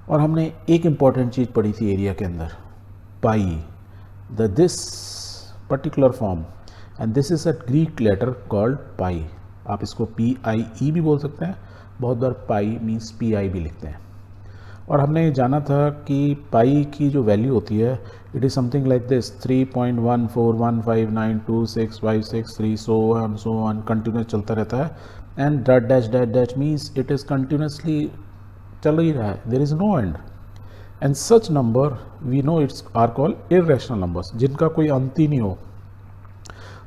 और हमने एक इम्पॉर्टेंट चीज़ पढ़ी थी एरिया के अंदर, pi, the this particular form, and this is a Greek letter called pi. आप इसको PIE भी बोल सकते हैं, बहुत बार पाई मीन्स PI भी लिखते हैं। और हमने ये जाना था कि पाई की जो वैल्यू होती है, it is something like this 3.14159265636 so on continuous चलता रहता है, and dot dash dot dash means it is continuously चल ही रहा है, there is no end. And such number we know its are called irrational numbers, जिनका कोई अंत ही नहीं हो।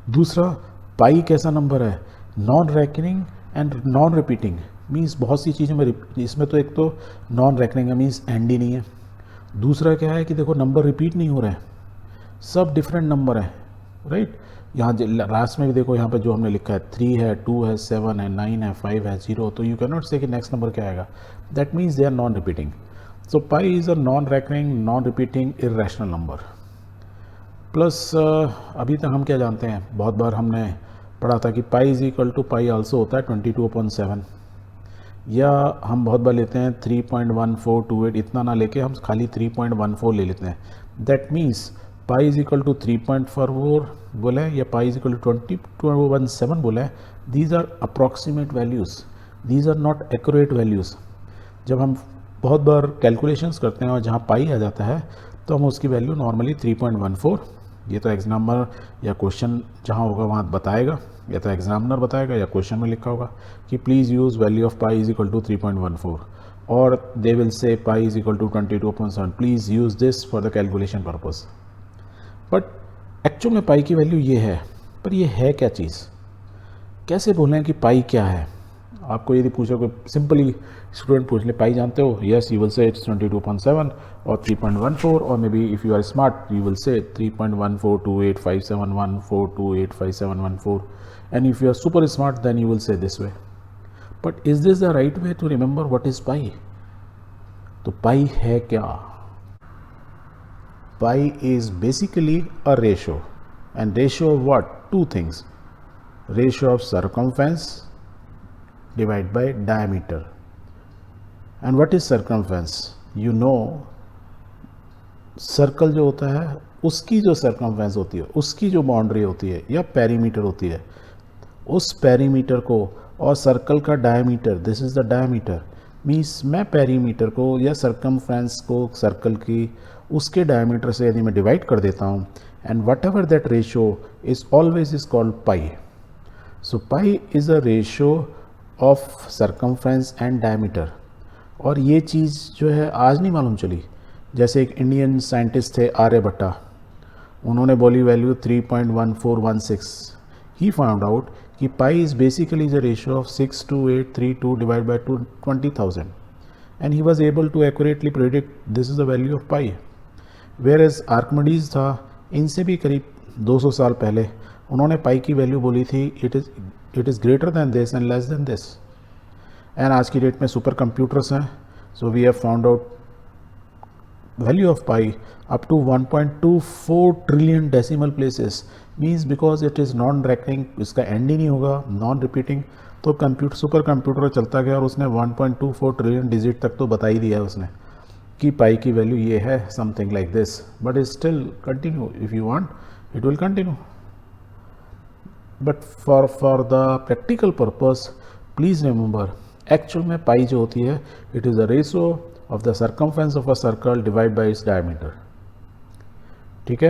दूसरा, पाई कैसा नंबर है, non reckoning and non repeating, means बहुत सी चीज़ों में इसमें तो एक तो नॉन रैकनिंग है, मीन्स एंड ही नहीं है। दूसरा क्या है कि देखो नंबर रिपीट नहीं हो रहे हैं, सब डिफरेंट नंबर हैं, राइट। यहाँ लास्ट में भी देखो, यहाँ पे जो हमने लिखा है 3 है, 2 है, 7 है, 9 है, 5 है, 0, तो यू कैन नॉट से कि नेक्स्ट नंबर क्या आएगा, that means they are non repeating. So pi is a non reckoning, non repeating, irrational number. Plus अभी तक हम क्या जानते हैं, बहुत बार हमने पढ़ा था कि pi is equal to pi also होता है 22/7, या हम बहुत बार लेते हैं 3.1428, इतना ना लेके हम खाली 3.14 ले लेते हैं। That means pi is equal to 3.44 बोले या पाई इज इक्वल टू 22/7 बोले, these are approximate values, these are not accurate values. जब हम बहुत बार कैलकुलेशंस करते हैं और जहाँ पाई आ जाता है तो हम उसकी वैल्यू नॉर्मली 3.14, ये तो एग्जामिनर या क्वेश्चन जहाँ होगा वहाँ बताएगा, या तो एग्जामिनर बताएगा या क्वेश्चन में लिखा होगा कि please use value of pi is equal to 3.14, और they will say pi is equal to 22/7, please use this for the calculation purpose. But actual में पाई की वैल्यू ये है, पर ये है क्या चीज़, कैसे बोलें कि पाई क्या है। आपको यदि पूछो, कोई सिंपली स्टूडेंट पूछ ले पाई जानते हो, yes you will say it's 22/7 और 3.14, और may be if you are smart you will say 3.142857114285714, and if you are super smart then you will say this way. But is this the right way to remember what is pi? तो पाई है क्या? Pi is basically a ratio, and ratio of what? Two things, ratio of circumference divided by diameter. And what is circumference? You know, circle जो होता है उसकी जो circumference होती है, उसकी जो बाउंड्री होती है या पेरीमीटर होती है, उस पेरीमीटर को और सर्कल का diameter, this is the diameter, means मैं पेरीमीटर को या सर्कमफ्रेंस को सर्कल की उसके डायमीटर से यदि मैं डिवाइड कर देता हूँ, and what ever that ratio is always is called pi. So pi is a ratio of circumference and diameter. और ये चीज़ जो है आज नहीं मालूम चली, जैसे एक इंडियन साइंटिस्ट थे आर्यभट्टा, उन्होंने बोली वैल्यू 3.1416, ही फाउंड आउट कि pi is basically the ratio of 62832 divide by 20,000, and he was able to accurately predict this is the value of pi. Where as Archimedes था, इनसे भी करीब 200 साल पहले उन्होंने पाई की वैल्यू बोली थी it is greater than this and less than this. And आज की डेट में सुपर कंप्यूटर्स हैं, so we have found out value of pi up to 1.24 trillion decimal places, means because it is non recurring, इसका and he नहीं होगा, non repeating, तो computer super computer चलता गया और उसने 1.24 ट्रिलियन डिजिट तक तो बता ही दिया उसने कि पाई की वैल्यू ये है, something like this, but it still continue, if you want it will continue, but for the practical purpose please remember, actual में पाई जो होती है it is a ratio of the circumference of a circle divided by its diameter. ठीक है।